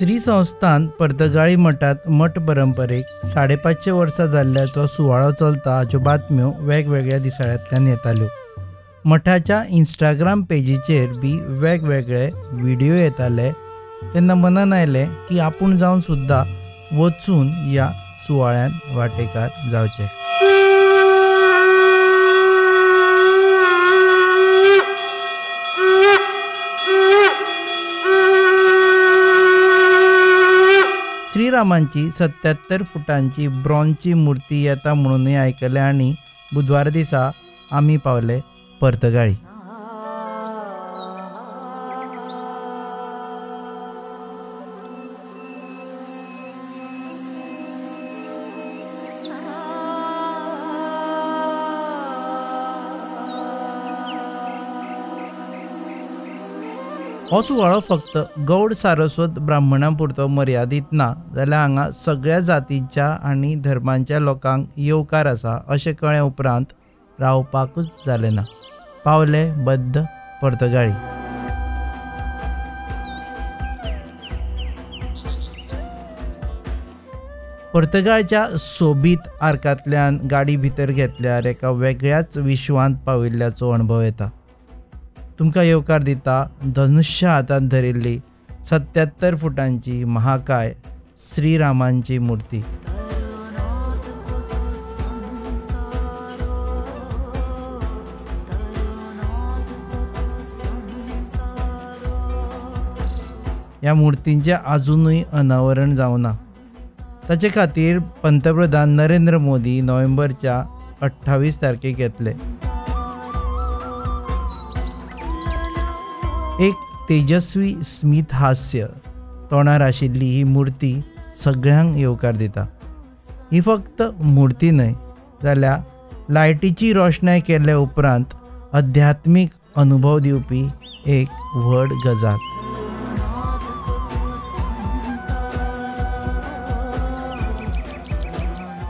श्री संस्थान पर्तगाळी मठात मठ परंपरेक 550 वर्सां जाल्ल्याचो सुवाळो चलता हाच्यो बातम्यो वेगवेगळ्या दिसाळ्यांतल्यान येताल्यो। मठाच्या इंस्टाग्राम पेजीचेर बी वेगवेगळे व्हिडिओ येताले तेन्ना मनान आयलें की आपूण जावन सुद्दां वचून ह्या सुवाळ्यान वांटेकार जावचें। श्रीरामांची 77 फुटांची ब्रॉन्झची मूर्ती येता म्हणूनय आयकले आनी बुधवार दिसा आमी पावले पर्तगाळी। हो सुवाळो फक्त गौड सारस्वत ब्राह्मणां पुरतो मर्यादित ना, जाल्यार हांगा सगळ्या जातीच्या आनी धर्मांच्या लोकांक येवकार आसा अशें कळ्ळे उपरांत रावपाकूच जालें ना। पावले बद्द पर्तगाळी। पर्तगाळच्या सोबीत आर्कांतल्यान गाडी भितर घेतल्यार एका वेगळ्याच विश्वांत पाविल्ल्याचो अणभव येता। तुमकां येवकार दिता धनुष्य हातांत धरिल्ली 77 फुटांची महाकाय श्रीरामांची मूर्ती। ह्या मुर्तींचें अजूनय अनावरण जावना। ताचे खातीर पंतप्रधान नरेंद्र मोदी नोव्हेंबरच्या 28 तारखेक येतले। एक तेजस्वी स्मित हास्य तोंडार आशिल्ली ही मूर्ती सगळ्यांक येवकार दिता। ही फक्त मूर्ती न्हय, जाल्यार लायटीची रोशनाय केल्या उपरांत अध्यात्मीक अनुभव दिवपी एक व्हड गजाल।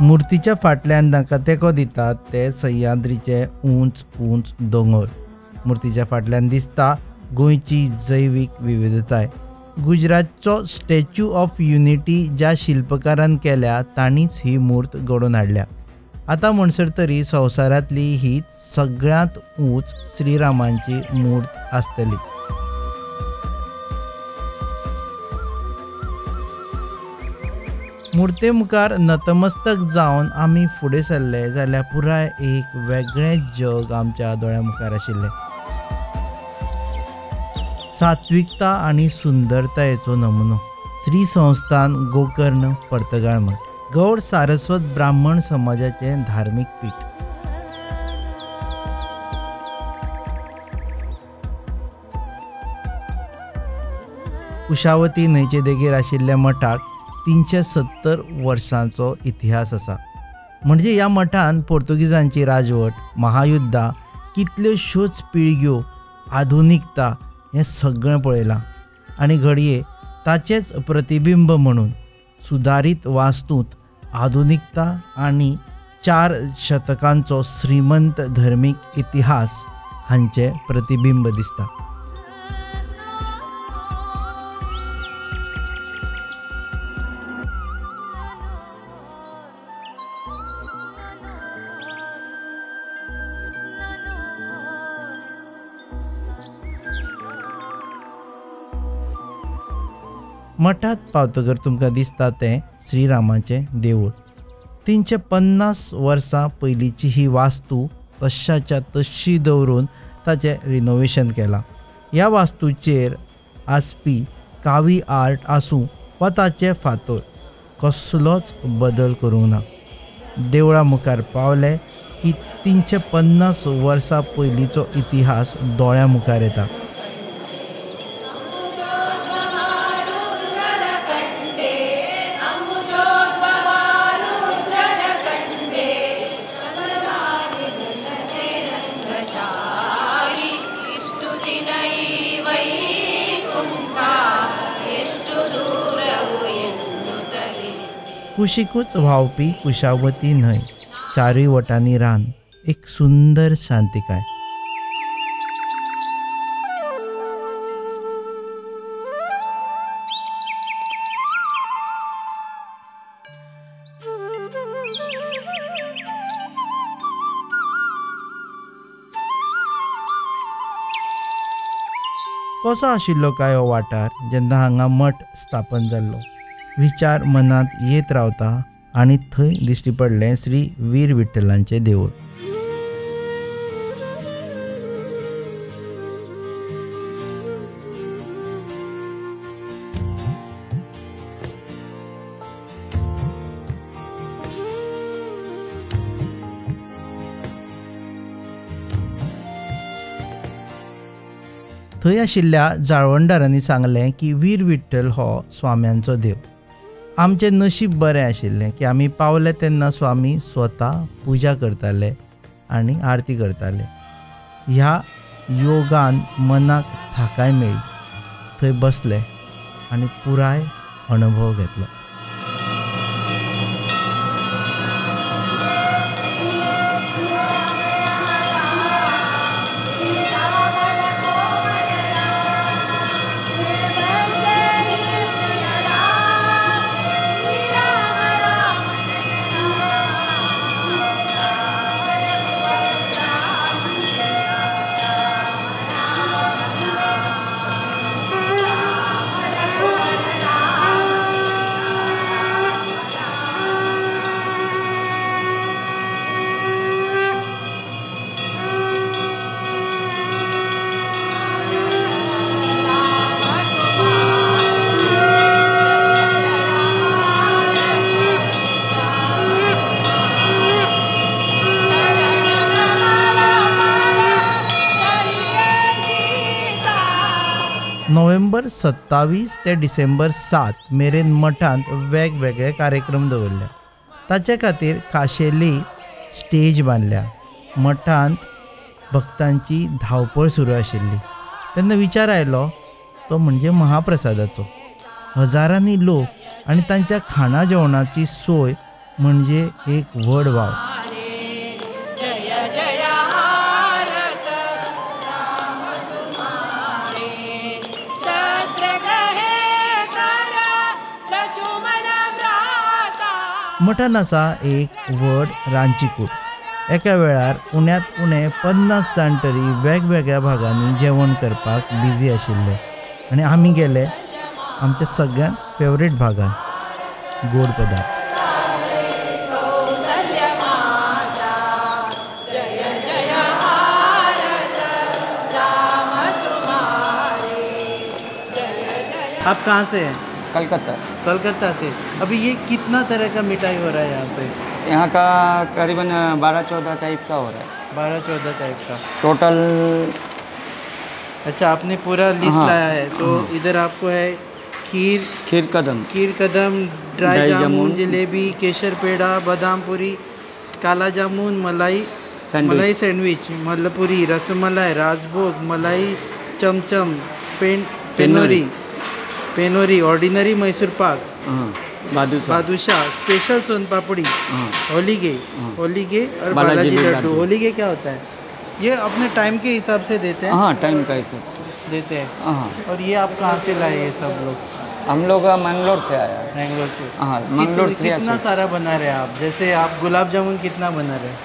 मूर्तीच्या फाटल्यान ताका तेंको दितात ते सह्याद्रीचे उंच उंच दोंगर। मूर्तीच्या फाटल्यान दिसता गोंयची जैवीक विविधताय। गुजरातचो स्टॅच्यू ऑफ युनिटी ज्या शिल्पकारान केल्या तांणीच ही मूर्त घडोवन हाडल्या। आतां म्हणसर तरी संवसारांतली ही सगळ्यांत उंच श्रीरामांची मूर्त आसतली। मुर्ते मुखार नतमस्तक जावन आमी फुडें सरले जाल्यार पुराय एक वेगळें जग आमच्या दोळ्या मुखार आशिल्लें। सात्विकता आनी सुंदरतायेचो नमुनो श्री संस्थान गोकर्ण पर्तगाळ मठ गौड सारस्वत ब्राह्मण समाजाचें धार्मीक पीठ। कुशावती न्हंयचे देगेर आशिल्ल्या मठाक 370 वर्सांचो इतिहास आसा। म्हणजे ह्या मठान पोर्तुगीजांची राजवट, महायुद्धां, कितल्योश्योच पिळग्यो, आधुनिकता हें सगळें पळयलां आनी घडये ताचेंच प्रतिबिंब म्हणून सुदारीत वास्तूंत आधुनिकता आनी 4 शतकांचो श्रीमंत धर्मीक इतिहास हांचें प्रतिबिंब दिसता। मठात पावतकर तुमकां दिसता तें श्रीरामाचें देवूळ। 350 वर्सां पयलींची ही वास्तू तश्याच्या तशी दवरून ताचें रिनोवेशन केलां। ह्या वास्तूचेर आसपी कावी आर्ट आसूं वा ताचे फातर कसलोच बदल करूंक ना। देवळा मुखार पावले की 350 वर्सां पयलींचो इतिहास दोळ्या मुखार येता। कुशीकूच व्हांवपी कुशावती न्हंय, चारूय वटांनी रान, एक सुंदर शांतिकाय। कसो आशिल्लो काय हो वाठार जेन्ना हांगा मठ स्थापन जाल्लो. विचार मनांत येत रावता आनी थंय दिश्टी पडलें श्री वीर विठ्ठलांचें देवूळ. थंय आशिल्ल्या जाळवणदारांनी सांगलें की वीर विठ्ठल हो स्वाम्यांचो देव. आमचें नशीब बरें आशिल्लें की आमी पावले तेन्ना स्वामी स्वता पुजा करताले आनी आरती करताले. ह्या योगान मनाक थाकाय मेळ्ळी. थंय बसले आनी पुराय अनुभव घेतलो. नोव्हेंबर 27 ते डिसेंबर 7 मेरेन मठांत वेगवेगळे कार्यक्रम दवरल्या. ताचे खातीर खाशेली स्टेज बांदल्या. मठांत भक्तांची धांवपळ सुरू आशिल्ली. तेन्ना विचार आयलो तो म्हणजे महाप्रसादाचो. हजारांनी लोक आनी तांच्या खाणा जेवणाची सोय म्हणजे एक व्हड वाव. मठान आसा एक व्हड रांदची कूड. एका वेळार उण्यांत उणें 50 जाण तरी वेगवेगळ्या भागांनी जेवण करपाक बिजी आशिल्ले. आनी आमी गेले आमच्या सगळ्यांत फेवरेट भागान, गोड पदार्थ. आप कहाँ से हैं? कलकत्ता। कलकत्ता से। अभी ये कितना तरह का मिठाई हो रहा है यहाँ पे? यहाँ का करीबन 12-14 टाइप का हो रहा है। 12-14 टाइप का टोटल। अच्छा, आपने पूरा लिस्ट लाया है। तो इधर आपको है खीर कदम, ड्राई जामुन, जलेबी, केसर पेड़ा, बादाम पूरी, काला जामुन, मलाई सैंडविच, मलपूरी, रसमलाई, राजभोग, मलाई चमचम, पेनोरी, ऑर्डिनरी मैसूर पाक, बादुशाह, स्पेशल सोन पापड़ी, होलीगे और बालाजी लड्डू। होलीगे क्या होता है? ये अपने टाइम के हिसाब से देते हैं। हाँ, टाइम का हिसाब से देते हैं। और ये आप कहाँ से लाए ये सब लोग? हम लोग मंगलोर से आया है। मंगलोर से? हाँ, मंगलोर से। कितना सारा बना रहे हैं आप? जैसे आप गुलाब जामुन कितना बना रहे हैं?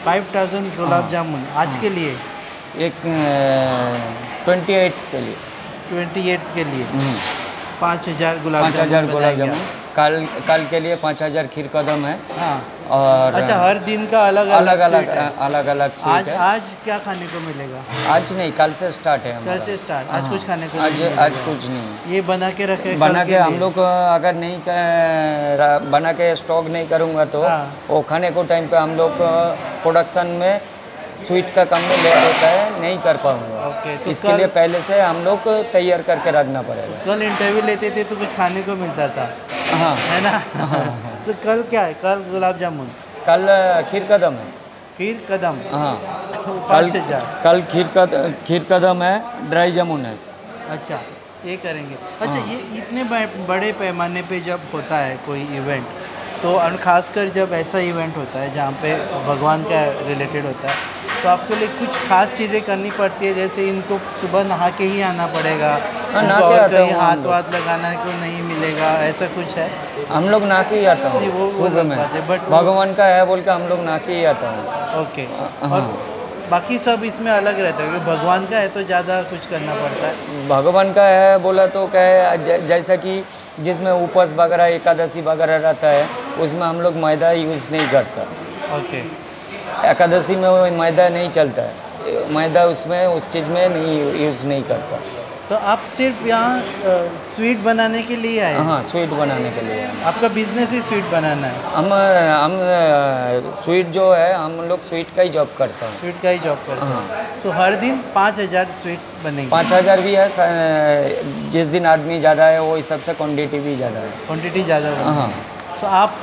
5,000 गुलाब जामुन आज के लिए? एक 28 के लिए। 28 के लिए 5,000 गुलाब जामुन। कल के लिए 5,000 खीर कदम है। हाँ। और अच्छा, हर दिन का अलग स्वीट है। आज क्या खाने को मिलेगा? आज नहीं, कल से स्टार्ट है। कल से स्टार्ट। आज कुछ खाने को आज कुछ नहीं। ये बना के रखे? बना के हम लोग अगर नहीं बना के स्टॉक नहीं करूँगा तो वो खाने को टाइम पे हम लोग प्रोडक्शन में स्वीट का कम में लेट होता है, नहीं कर पाऊँगा। तो इसके लिए पहले से हम लोग तैयार करके रखना पड़ेगा। कल इंटरव्यू लेते थे तो कुछ खाने को मिलता था। हाँ, है ना? तो कल क्या है? कल गुलाब जामुन, कल खीर कदम है। खीर कदम, हाँ। 5,000। कल खीर कदम है, ड्राई जामुन है। अच्छा, ये करेंगे। अच्छा, ये इतने बड़े पैमाने पे जब होता है कोई इवेंट, तो खासकर जब ऐसा इवेंट होता है जहाँ पे भगवान का रिलेटेड होता है, तो आपके लिए कुछ खास चीज़ें करनी पड़ती है? जैसे इनको सुबह नहा के ही आना पड़ेगा, कहीं हाथ लगाना को नहीं मिलेगा, ऐसा कुछ है? हम लोग ना के ही आता हूँ सुबह में, बट भगवान का है बोल के हम लोग ना के ही आता हूँ। ओके। और बाकी सब इसमें अलग रहता है, क्योंकि भगवान का है तो ज़्यादा कुछ करना पड़ता है। भगवान का है बोला तो क्या है, जैसा कि जिसमें उपवास वगैरह एकादशी वगैरह रहता है उसमें हम लोग मैदा यूज़ नहीं करता। ओके। एकादशी में मैदा नहीं चलता है, मैदा उसमें उस चीज़ में नहीं यूज़ नहीं करता। तो आप सिर्फ यहाँ स्वीट बनाने के लिए आए? हाँ, स्वीट बनाने के लिए। आपका बिजनेस ही स्वीट बनाना है? हम स्वीट जो है, हम लोग स्वीट का ही जॉब करते हैं। स्वीट का ही जॉब करते हैं। हाँ। तो हर दिन 5000 स्वीट्स बनेंगे? 5000 भी है, जिस दिन आदमी ज़्यादा है वो हिसाब से क्वान्टिटी भी ज़्यादा है। क्वान्टिटी ज़्यादा? हाँ। तो आप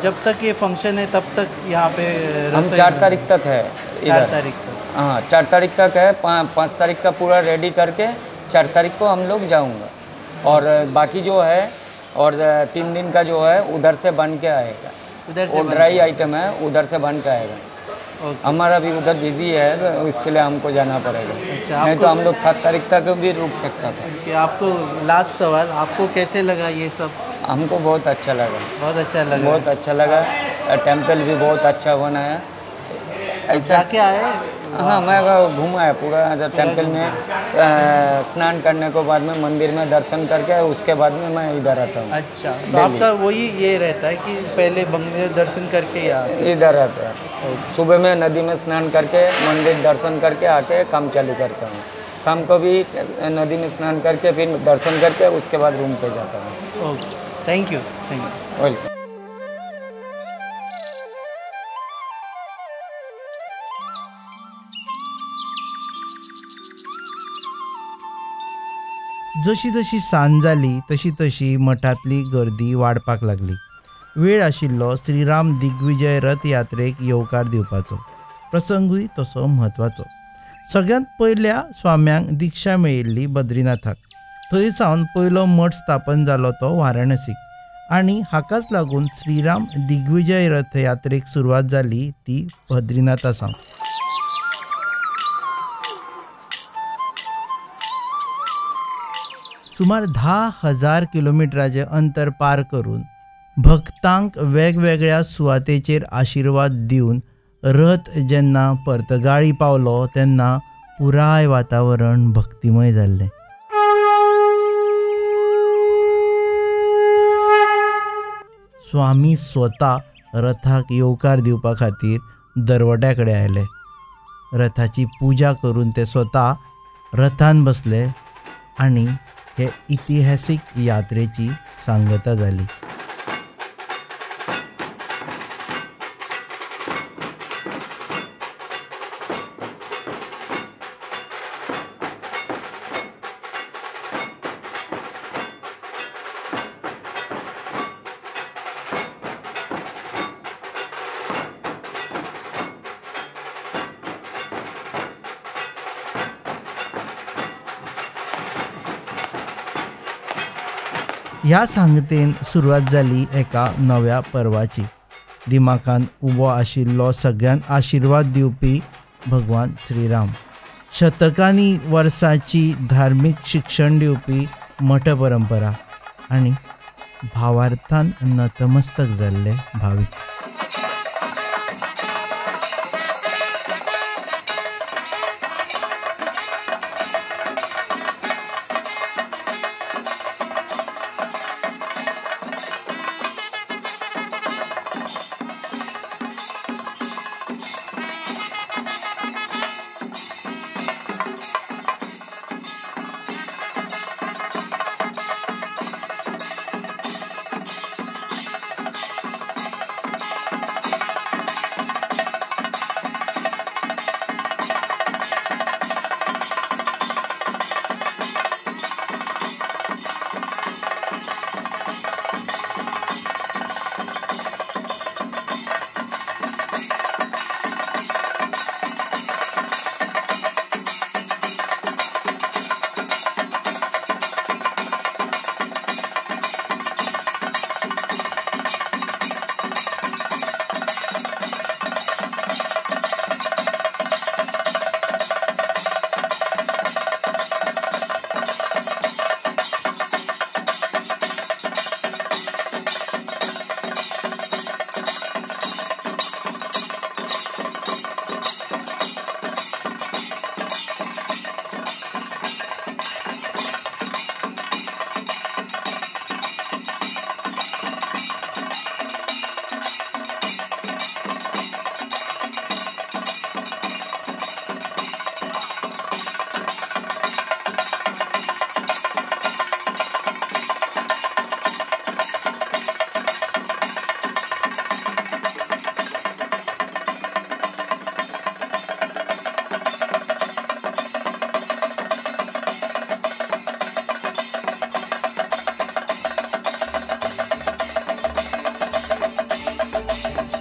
जब तक ये फंक्शन है तब तक यहाँ पे? हम 4 तारीख तक है। 4 तारीख तक? हाँ, 4 तारीख तक है। 5 तारीख का पूरा रेडी करके 4 तारीख को हम लोग जाऊंगा, और बाकी जो है और 3 दिन का जो है उधर से बन के आएगा। उधर से? वो ड्राई आइटम है, उधर से बन के आएगा। हमारा भी उधर बिजी है तो इसके लिए हमको जाना पड़ेगा। अच्छा, नहीं तो हम लोग 7 तारीख तक भी रुक सकता था। कि आपको लास्ट सवाल, आपको कैसे लगा ये सब? हमको बहुत अच्छा लगा। बहुत अच्छा लगा? बहुत अच्छा लगा। टेम्पल भी बहुत अच्छा बना है। ऐसा क्या है? हाँ, मैं घूमा है पूरा टेम्पल में। स्नान करने के बाद में मंदिर में दर्शन करके उसके बाद में मैं इधर आता हूँ। अच्छा, तो आपका वही ये रहता है कि पहले मंदिर दर्शन करके इधर आता है। सुबह में नदी में स्नान करके मंदिर दर्शन करके आके काम चालू करता हूँ। शाम को भी नदी में स्नान करके फिर दर्शन करके उसके बाद रूम पे जाता हूँ। Okay, thank you. वेलकम। जशी जशी सांज जाली तशी तशी मठांतली गर्दी वाडपाक लागली. वेळ आशिल्लो श्रीराम दिग्विजय रथ यात्रेक येवकार दिवपाचो. प्रसंगूय तसो म्हत्वाचो. सगळ्यांत पयल्या स्वाम्यांक दिक्षा मेळिल्ली बद्रीनाथाक. थंय सावन पयलो मठ स्थापन जालो तो वाराणसीक, आनी हाकाच लागून श्रीराम दिग्विजय रथ यात्रेक सुरवात जाली ती बद्रीनाथा सावन. सुमार 10,000 किलोमिटराचे अंतर पार करून भक्तांक वेगवेगळ्या सुवातेचेर आशिर्वाद दिवन रथ जेन्ना पर्तगाळी पावलो तेन्ना पुराय वातावरण भक्तिमय जाल्लें. स्वामी स्वता रथाक येवकार दिवपा खातीर दरवट्या कडेन आयले. रथाची पुजा करून ते स्वता रथान बसले आनी हे इतिहासीक यात्रेची सांगता जाली. ह्या सांगतेन सुरवात जाली एका नव्या पर्वाची. दिमाखान उबो आशिल्लो सगळ्यांक आशिर्वाद दिवपी भगवान श्रीराम, शतकांनी वर्सांची धार्मीक शिक्षण दिवपी मठ परंपरा आनी भावार्थान नतमस्तक जाल्ले भावीक.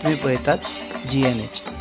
तुम्ही पळयतात GNH.